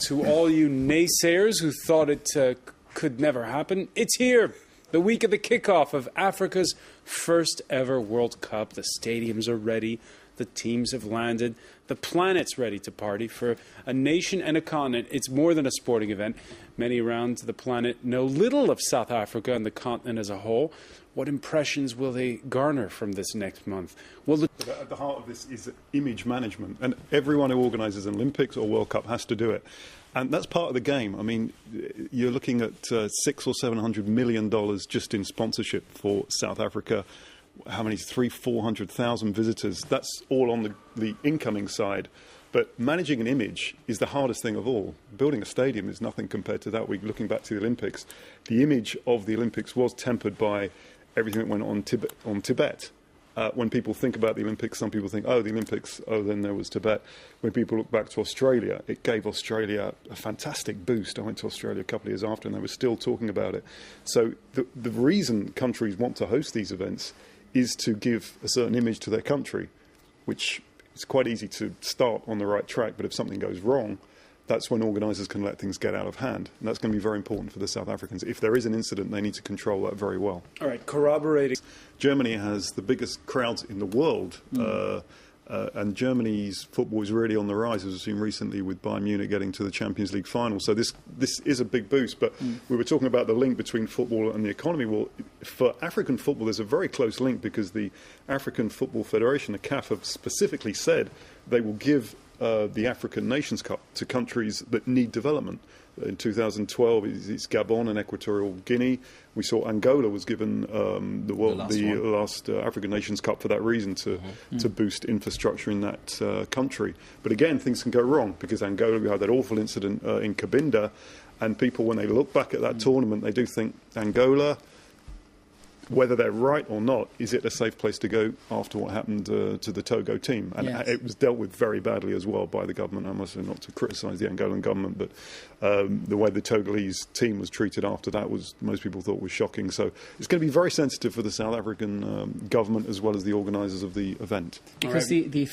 to all you naysayers who thought it could never happen. It's here. The week of the kickoff of Africa's first ever World Cup. The stadiums are ready. The teams have landed. The planet's ready to party. For a nation and a continent, it's more than a sporting event. Many around the planet know little of South Africa and the continent as a whole. What impressions will they garner from this next month? At the heart of this is image management, and everyone who organises an Olympics or World Cup has to do it. And that's part of the game. I mean, you're looking at $600 or $700 million just in sponsorship for South Africa. How many? 400,000 visitors. That's all on the incoming side. But managing an image is the hardest thing of all. Building a stadium is nothing compared to that. Looking back to the Olympics, the image of the Olympics was tempered by everything that went on Tibet. When people think about the Olympics, some people think, oh, the Olympics, oh, then there was Tibet. When people look back to Australia, it gave Australia a fantastic boost. I went to Australia a couple of years after and they were still talking about it. So the reason countries want to host these events is to give a certain image to their country, which is quite easy to start on the right track, but if something goes wrong, that's when organisers can let things get out of hand. And that's going to be very important for the South Africans. If there is an incident, they need to control that very well. All right, corroborating. Germany has the biggest crowds in the world, and Germany's football is really on the rise, as we've seen recently with Bayern Munich getting to the Champions League final. So this is a big boost. But we were talking about the link between football and the economy. Well, for African football, there's a very close link because the African Football Federation, the CAF, have specifically said they will give the African Nations Cup to countries that need development. In 2012, it's Gabon and Equatorial Guinea. We saw Angola was given the last African Nations Cup for that reason, to boost infrastructure in that country. But again, things can go wrong because Angola, we had that awful incident in Cabinda, and people, when they look back at that tournament, they do think Angola, whether they're right or not, is it a safe place to go after what happened to the Togo team? And it was dealt with very badly as well by the government. I must say, not to criticise the Angolan government, but the way the Togolese team was treated after that was, most people thought, was shocking. So it's going to be very sensitive for the South African government as well as the organisers of the event. Because the